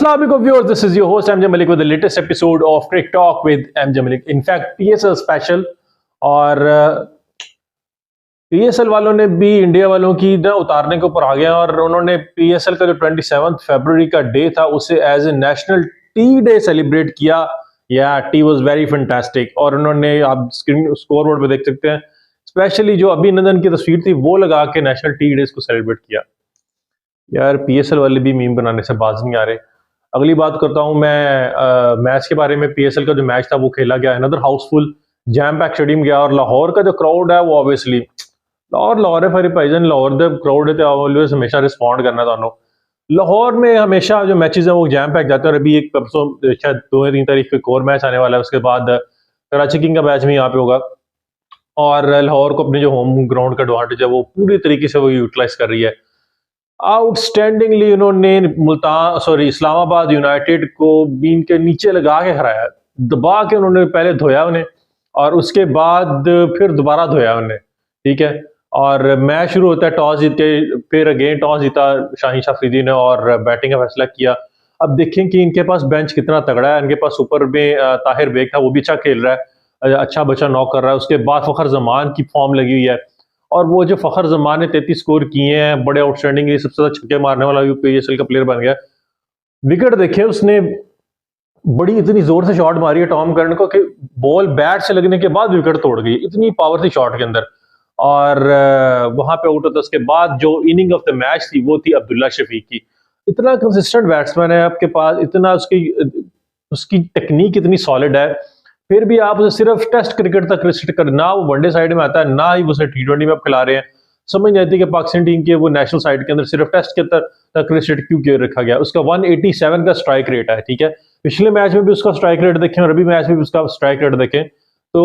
Assalamu alaikum viewers, this is your host MJ Malik with the latest episode of Cricket Talk with MJ Malik. In fact, PSL special और PSL वालों ने भी India वालों की ना उतारने के ऊपर आ गया और उन्होंने PSL का जो 27 फरवरी का डे था उसे as a national tea day celebrate किया। या टी वाज वेरी फैंटास्टिक। और उन्होंने आप स्क्रीन स्कोर बोर्ड पे देख सकते हैं स्पेशली जो अभिनंदन की तस्वीर थी वो लगा के नेशनल टी डे को सेलिब्रेट किया। यार PSL वाले भी मीम बनाने से बाज नहीं आ रहे। अगली बात करता हूं मैं मैच के बारे में। PSL का जो मैच था वो खेला गया, another Housefull jam pack stadium गया और लाहौर का जो क्राउड है वो ऑब्वियसली लाहौर है। फिर भाईजान लाहौर द क्राउड है तो ऑलवेज हमेशा रिस्पॉन्ड करना था। लाहौर में हमेशा जो मैचेस हैं वो जैम पैक जाते हैं और अभी एक परसों शायद 2 या 3 तारीख को एक और मैच आने वाला है। उसके बाद कराची किंग का मैच भी यहाँ पे होगा और लाहौर को अपने जो होम ग्राउंड का एडवांटेज है वो पूरी तरीके से वो यूटिलाइज कर रही है। आउटस्टैंडिंगली उन्होंने इस्लामाबाद यूनाइटेड को बीन के नीचे लगा के हराया, दबा के उन्होंने पहले धोया उन्हें और उसके बाद फिर दोबारा धोया उन्हें। ठीक है, और मैच शुरू होता है टॉस जीत के, फिर अगेन टॉस जीता शाहीन शाह अफरीदी ने और बैटिंग का फैसला किया। अब देखें कि इनके पास बेंच कितना तगड़ा है। इनके पास ऊपर में ताहिर बेग था, वो भी अच्छा खेल रहा है, अच्छा बच्चा नॉक कर रहा है। उसके बाद फखर जमान की फॉर्म लगी हुई है और वो जो फखर जमान ने 33 स्कोर किए हैं, बड़े आउटस्टैंडिंग, सबसे ज्यादा छक्के मारने वाला PSL का प्लेयर बन गया। विकेट देखे उसने, बड़ी इतनी जोर से शॉट मारी है टॉम करन को कि बॉल बैट से लगने के बाद विकेट तोड़ गई, इतनी पावर थी शॉट के अंदर। और वहां पे आउट होता। उसके बाद जो इनिंग ऑफ द मैच थी वो थी अब्दुल्ला शफीक की। इतना कंसिस्टेंट बैट्समैन है आपके पास, इतना उसकी टेक्निक इतनी सॉलिड है, फिर भी आप उसे सिर्फ टेस्ट क्रिकेट तक रिस्ट्रिक्ट कर, ना वो वनडे साइड में आता है ना ही उसे T20 में आप खिला रहे हैं। समझ नहीं आती कि पाकिस्तान टीम के वो नेशनल साइड के अंदर सिर्फ टेस्ट के तक रिस्ट्रिक्ट क्यों रखा गया। उसका 187 का स्ट्राइक रेट है। ठीक है, पिछले मैच में भी उसका स्ट्राइक रेट देखें और अभी मैच में भी उसका स्ट्राइक रेट देखें तो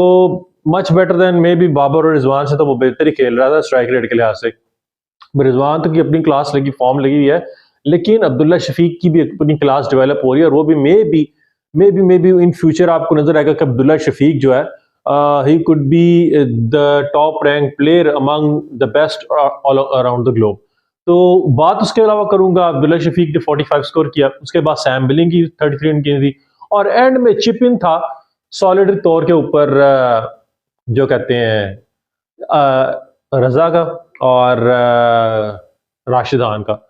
much better than maybe Babar और रिजवान से तो वो बेहतर ही खेल रहा था स्ट्राइक रेट के लिहाज से। रिजवान तो की अपनी क्लास लगी, फॉर्म लगी हुई है, लेकिन अब्दुल्ला शफीक की भी अपनी क्लास डेवलप हो रही है और वो भी मे बी इन फ्यूचर आपको नजर आएगा कि अब्दुल्ला शफीक जो है he could be the top rank player among the best all around the globe. तो बात उसके अलावा करूंगा, अब्दुल्ला शफीक ने 45 स्कोर किया, उसके बाद सैम बिलिंग की 33 रन की थी और एंड में चिप इन था सॉलिड तौर के ऊपर जो कहते हैं रजा का और राशिद खान का,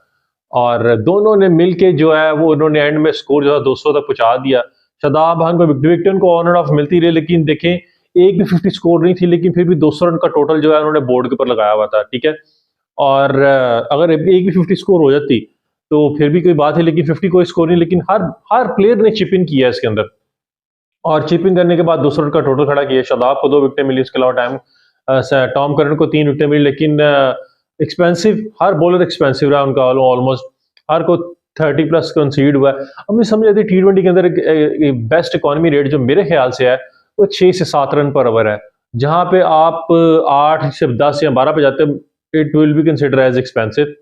और दोनों ने मिलके जो है वो उन्होंने एंड में स्कोर जो है 200 तक पहुंचा दिया। शादाब खान को विक्टन को ऑन एंड ऑफ मिलती रही, लेकिन देखें एक भी 50 स्कोर नहीं थी, लेकिन फिर भी 200 रन का टोटल जो है उन्होंने बोर्ड के ऊपर लगाया हुआ था। ठीक है, और अगर एक भी 50 स्कोर हो जाती तो फिर भी कोई बात है, लेकिन 50 कोई स्कोर नहीं, लेकिन हर प्लेयर ने चिप इन किया इसके अंदर और चिप इन करने के बाद 200 रन का टोटल खड़ा किया। शादाब को 2 विकेटें मिली, उसके अलावा टॉम करन को 3 विकेटें मिली, लेकिन एक्सपेंसिव, हर बॉलर एक्सपेंसिव रहा उनका, ऑलमोस्ट हर को 30 प्लस कंसीड हुआ है। अब मुझे समझ आती है T20 के अंदर बेस्ट इकोनॉमी रेट जो मेरे ख्याल से है वो 6 से 7 रन पर ओवर है, जहां पे आप 8 से 10 या 12 पे जाते हैं, it will be consider as expensive.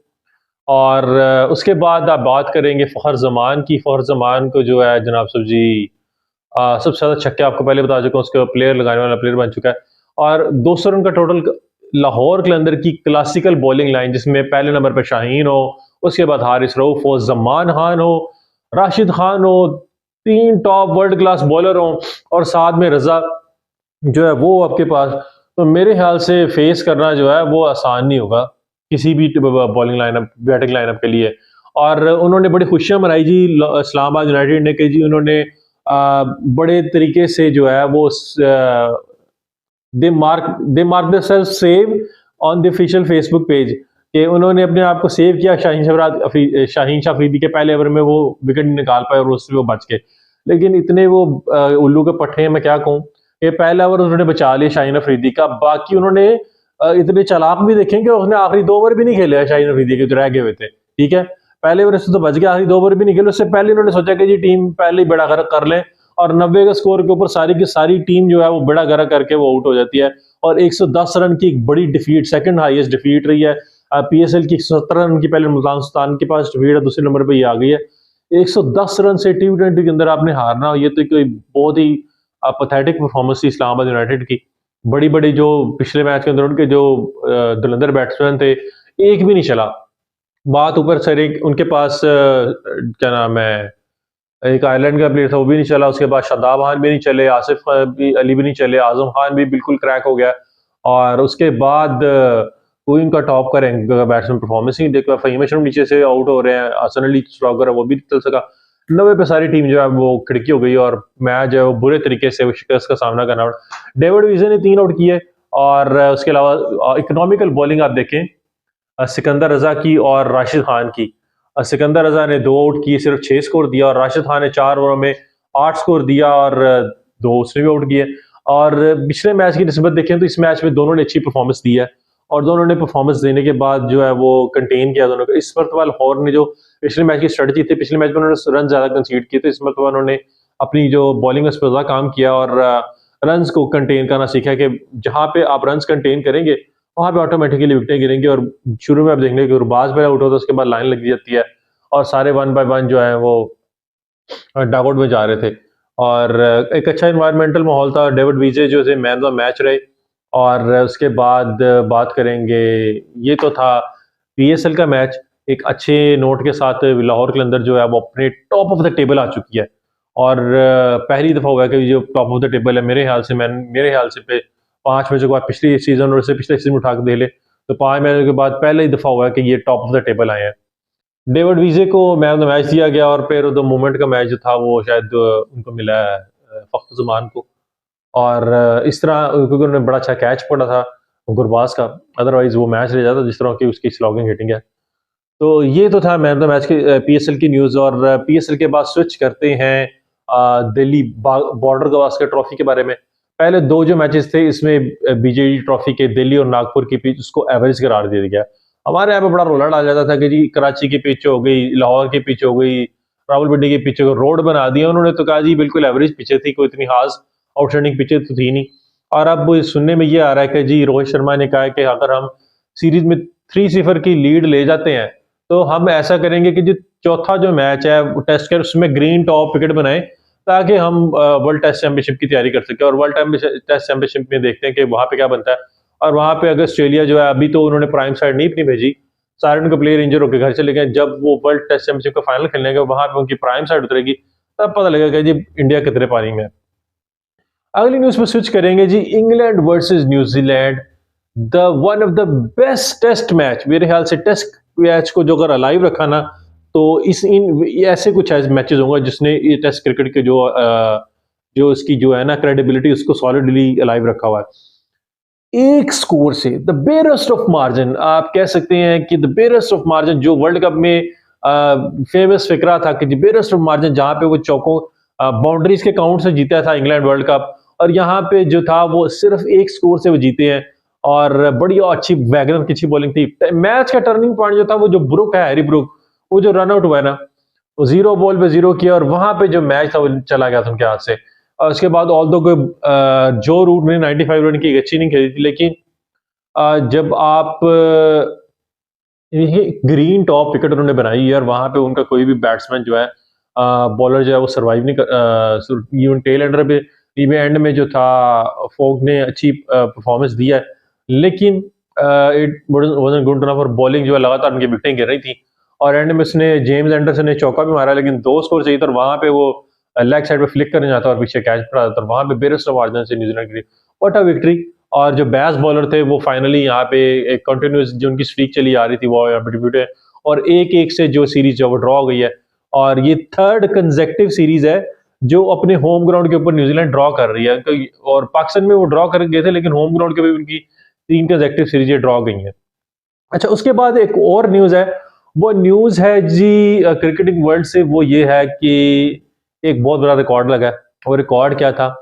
और उसके बाद आप बात करेंगे फखर जमान की। फखर जमान को जो है जनाब साहब जी सबसे ज्यादा छक्के आपको पहले बता चुका हूँ, उसके प्लेयर लगाने वाला प्लेयर बन चुका है और 200 रन का टोटल। लाहौर के अंदर की क्लासिकल बॉलिंग लाइन जिसमें पहले नंबर पर शाहीन हो, उसके बाद हारिस रऊफ हो, जमान खान हो, राशिद खान हो, 3 टॉप वर्ल्ड क्लास बॉलर हो और साथ में रजा जो है वो आपके पास, तो मेरे ख्याल से फेस करना जो है वो आसान नहीं होगा किसी भी बॉलिंग लाइनअप, बैटिंग लाइनअप के लिए। और उन्होंने बड़ी खुशियां मनाई जी इस्लामाबाद यूनाइटेड ने कि जी उन्होंने बड़े तरीके से जो है वो they mark themselves safe on the official Facebook page कि उन्होंने अपने आप को सेव किया। शाहीन शाह अफरीदी के पहले ओवर में वो विकेट निकाल पाए और उससे वो बच के, लेकिन इतने वो उल्लू के पट्टे हैं, मैं क्या कहूँ। ये पहला ओवर उन्होंने बचा लिया शाहीन अफरीदी का, बाकी उन्होंने इतने चालाक भी देखेंगे, उसने आखिरी 2 ओवर भी नहीं खेले शाहीन अफरीदी के जो रह गए हुए थे। ठीक है, पहले ओवर से तो बच गया, आखिरी 2 ओवर भी नहीं खेले। उससे पहले उन्होंने सोचा कि जी टीम पहले ही बेड़ा गर्क कर ले और 90 का स्कोर के ऊपर सारी की सारी टीम जो है वो बेड़ा गर्क करके वो आउट हो जाती है और 110 रन की एक बड़ी डिफीट, सेकंड हाईएस्ट डिफीट रही है। PSL की 117 रन की पहले मुल्तान सुल्तान के पास डिफीट है, दूसरे नंबर पर ये आ गई है। 110 रन से T20 के अंदर आपने हारना हो, ये तो कोई बहुत ही पैथेटिक परफॉर्मेंस थी इस्लामाबाद यूनाइटेड की। बड़ी जो पिछले मैच के अंदर उनके जो धुरंधर बैट्समैन थे एक भी नहीं चला। बात ऊपर सर एक उनके पास क्या नाम है एक आयरलैंड का प्लेयर था, वो भी नहीं चला। उसके बाद शादाब खान भी नहीं चले, आसिफ अली भी नहीं चले, आजम खान भी बिल्कुल क्रैक हो गया। और उसके बाद कोई उनका टॉप का रैंक का बैट्समैन परफॉर्मेंस ही नहीं देखा। फ़हीम अशरफ नीचे से आउट हो रहे हैं, हसन अली स्ट्रोकर है वो भी नहीं चल सका। 90 पे सारी टीम जो है वो खिड़की हो गई और मैच जो है वो बुरे तरीके से शिकस्त का सामना करना पड़ा। डेविड विजय ने 3 आउट किए और उसके अलावा इकोनॉमिकल बॉलिंग आप देखें सिकंदर रजा की और राशिद खान की। सिकंदर रजा ने 2 आउट किए, सिर्फ 6 स्कोर दिया, और राशिद खान ने 4 ओवर में 8 स्कोर दिया और 2 उसने भी आउट किए। और पिछले मैच की निस्बत देखें तो इस मैच में दोनों ने अच्छी परफॉर्मेंस दी है, और दोनों ने परफॉर्मेंस देने के बाद जो है वो कंटेन किया दोनों को। इस मरतबा लाहौर ने जो पिछले मैच की स्ट्रेटजी थी, पिछले मैच में उन्होंने रन ज्यादा कंसीड किए, तो इस मरतबा उन्होंने अपनी जो बॉलिंग उस पर ज्यादा काम किया और रन को कंटेन करना सीखा कि जहां पे आप रन कंटेन करेंगे वहां पे ऑटोमेटिकली विकेटें गिरेंगी। और शुरू में आप देखेंगे कि गुरबाज पहले आउट होता है, उसके बाद लाइन लग जाती है और सारे 1 बाय 1 जो है वो डगआउट में जा रहे थे। और एक अच्छा इन्वायरमेंटल माहौल था। डेविड विजय जो थे मैन ऑफ द मैच रहे। और उसके बाद बात करेंगे, ये तो था पीएसएल का मैच। एक अच्छे नोट के साथ लाहौर के अंदर जो है वो अपने टॉप ऑफ द टेबल आ चुकी है। और पहली दफा हुआ है कि जो टॉप ऑफ द टेबल है, मेरे ख्याल से पे 5 मैचों के बाद पिछली सीजन और उससे पिछले सीजन उठा के दे ले तो 5 मैचों के बाद पहले ही दफा हुआ है कि ये टॉप ऑफ द टेबल आए हैं। डेविड विजे को मैन ऑफ द मैच दिया गया और फिर द मोमेंट का मैच जो था वो शायद उनको मिला है फख्र जमान को। और इस तरह क्योंकि उन्होंने बड़ा अच्छा कैच पड़ा था गुरबाज का, अदरवाइज वो मैच रह जाता जिस तरह की उसकी स्लॉगिंग हिटिंग है। तो ये तो था मैन ऑफ द मैच के पीएसएल की न्यूज़। और पीएसएल के बाद स्विच करते हैं दिल्ली बॉर्डर गवास्कर ट्रॉफी के बारे में। पहले 2 जो मैचेस थे इसमें बीजेडी ट्रॉफी के दिल्ली और नागपुर की पिच उसको एवरेज करार दे दिया गया। हमारे यहाँ पे बड़ा रोला डाल जाता था कि जी कराची की पिच हो गई, लाहौर की पिच हो गई, रावलपिंडी की पिच को रोड बना दिया उन्होंने, तो कहा जी बिल्कुल एवरेज पिचें थी, कोई इतनी खास आउटस्टैंडिंग पिचें तो थी नहीं। और अब सुनने में ये आ रहा है कि जी रोहित शर्मा ने कहा है कि अगर हम सीरीज में 3-0 की लीड ले जाते हैं तो हम ऐसा करेंगे कि जो चौथा जो मैच है वो टेस्ट के उसमें ग्रीन टॉप विकेट बनाए ताकि हम वर्ल्ड टेस्ट चैंपियनशिप की तैयारी कर सकें। और वर्ल्ड टेस्ट चैंपियनशिप में देखते हैं कि वहां पे क्या बनता है। और वहां पे अगर ऑस्ट्रेलिया जो है, अभी तो उन्होंने प्राइम साइड नहीं अपनी भेजी, सारे उनके प्लेयर इंजर होकर घर चले गए। जब वो वर्ल्ड टेस्ट चैंपियनशिप का फाइनल खेलने गए वहां पे उनकी प्राइम साइड उतरेगी, तब पता लगेगा कि जी इंडिया कितने पानी में है। अगली न्यूज पर स्विच करेंगे जी, England versus New Zealand, the one of the best test match. मेरे ख्याल से टेस्ट मैच को जो अगर अलाइव रखा ना तो इस इन ऐसे कुछ मैचेस होंगे जिसने ये टेस्ट क्रिकेट के जो इसकी जो है ना क्रेडिबिलिटी उसको सॉलिडली अलाइव रखा हुआ है। एक स्कोर से द बेरेस्ट ऑफ मार्जिन, आप कह सकते हैं कि द बेरेस्ट ऑफ मार्जिन, जो वर्ल्ड कप में फेमस फिक्रा था कि द बेरेस्ट ऑफ मार्जिन, जहां पे वो चौकों बाउंड्रीज के काउंट से जीता था इंग्लैंड वर्ल्ड कप, और यहाँ पे जो था वो सिर्फ एक स्कोर से वो जीते हैं। और बड़ी अच्छी वैगनर की अच्छी बॉलिंग थी। मैच का टर्निंग पॉइंट जो था वो जो ब्रुक है, हैरी ब्रुक, वो जो रन आउट हुआ है ना, वो 0 बॉल पे 0 किया और वहां पे जो मैच था वो चला गया था उनके हाथ से। और उसके बाद ऑल दो जो रूट ने 95 रन की अच्छी नहीं खेली थी, लेकिन जब आप ग्रीन टॉप विकेट उन्होंने बनाई और वहां पे उनका कोई भी बैट्समैन जो है बॉलर जो है वो सर्वाइव नहीं कर, इवन टेल एंडर पे टीम एंड में जो था फोक ने अच्छी परफॉर्मेंस दिया है, लेकिन इट वाजंट गुड इनफ। और बॉलिंग जो है लगातार उनकी विकेटें गिर रही थी और एंड में उसने जेम्स एंडरसन ने चौका भी मारा, लेकिन 2 स्कोर चाहिए था और वहां पे वो लेग साइड पे फ्लिक करने जाता और पीछे कैच पड़ा था, वहां पे बेरेस्ट ऑफ मार्जिन से न्यूजीलैंड के लिए व्हाट अ विक्ट्री। और जो बैस बॉलर थे वो फाइनली यहाँ पे एक कंटिन्यूस जो उनकी स्ट्रीक चली आ रही थी वो यहाँ पे डिब्यूट है, और 1-1 से जो सीरीज जो वो ड्रॉ हो गई है। और ये 3rd कंसेक्टिव सीरीज है जो अपने होम ग्राउंड के ऊपर न्यूजीलैंड ड्रॉ कर रही है। और पाकिस्तान में वो ड्रॉ कर गए थे, लेकिन होम ग्राउंड के भी उनकी 3 कंसेक्टिव सीरीज ड्रॉ गई हैं। अच्छा, उसके बाद एक और न्यूज है, वो न्यूज है जी क्रिकेटिंग वर्ल्ड से, वो ये है कि एक बहुत बड़ा रिकॉर्ड लगा है। वो रिकॉर्ड क्या था?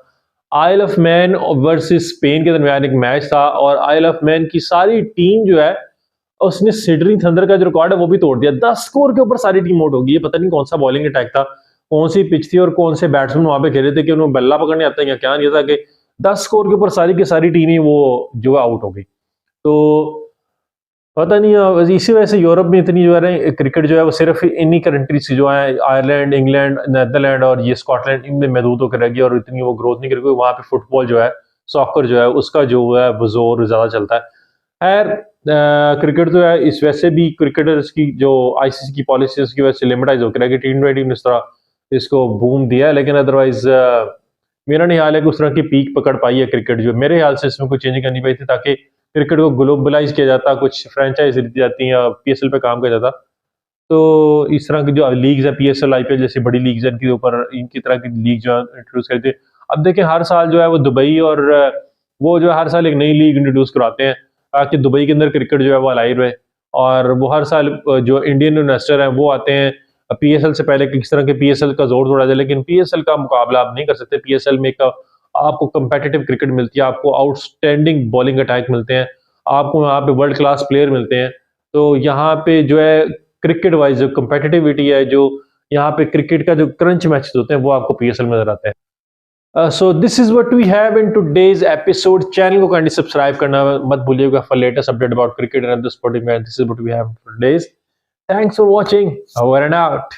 आइल ऑफ मैन वर्सेस स्पेन के दरमियान एक मैच था और आइल ऑफ मैन की सारी टीम जो है उसने सिडनी थंडर का जो रिकॉर्ड है वो भी तोड़ दिया। 10 स्कोर के ऊपर सारी टीम आउट होगी। ये पता नहीं कौन सा बॉलिंग अटैक था, कौन सी पिच थी और कौन से बैट्समैन वहां पे खेले थे कि उन्हें बल्ला पकड़ने आता है या क्या नहीं था कि 10 स्कोर के ऊपर सारी की सारी टीम ही वो जो है आउट हो गई। तो पता नहीं इसी वजह से यूरोप में इतनी जो है क्रिकेट जो है वो सिर्फ इन्हीं कंट्रीज जो है, आयरलैंड, इंग्लैंड, नीदरलैंड और ये स्कॉटलैंड, इनमें महदूद होकर रहेगी और इतनी वो ग्रोथ नहीं करेगी। वहाँ पे फुटबॉल जो है, सॉकर जो है, उसका जो है वो जोर ज़्यादा चलता है। खैर क्रिकेट जो है इस वैसे भी क्रिकेटर्स की जो आईसीसी की पॉलिसी की वजह से लिमिटाइज होकर रहेगी। T20 में इस तरह इसको बूम दिया है, लेकिन अदरवाइज मेरा नहीं ख्याल है कि उस तरह की पीक पकड़ पाई है क्रिकेट। जो मेरे ख्याल से इसमें कोई चेंज करनी पाई थी ताकि क्रिकेट को ग्लोबलाइज किया जाता, कुछ फ्रेंचाइज दी जाती या पीएसएल पे काम किया जाता। तो इस तरह की जो लीग्स है, पीएसएल, आईपीएल जैसी बड़ी लीग्स है, इनके ऊपर इनकी तरह की लीग जो है इंट्रोड्यूस करते हैं। अब देखें हर साल जो है वो दुबई और वो जो है हर साल एक नई लीग इंट्रोड्यूस कराते हैं ताकि दुबई के अंदर क्रिकेट जो है वो अलाइव रहे। और वो हर साल जो इंडियन इन्वेस्टर हैं वो आते हैं पीएसएल से पहले कि किस तरह के पीएसएल का जोर तोड़ा जाए, लेकिन पीएसएल का मुकाबला आप नहीं कर सकते। पीएसएल में एक आपको कंपेटिटिव क्रिकेट मिलती है, आपको आउटस्टैंडिंग बॉलिंग अटैक मिलते हैं, आपको वहाँ पे वर्ल्ड क्लास प्लेयर मिलते हैं। तो यहाँ पे जो है क्रिकेट वाइज जो कंपेटिटिविटी है, जो यहाँ पे क्रिकेट का जो क्रंच मैचेस होते हैं वो आपको पीएसएल में नजर आते हैं। So this is what we have in today's episode. Channel को काइंडली सब्सक्राइब करना मत भूलिएगा for latest update about cricket and other sporting events. This is what we have for today's. Thanks for watching. Over and out.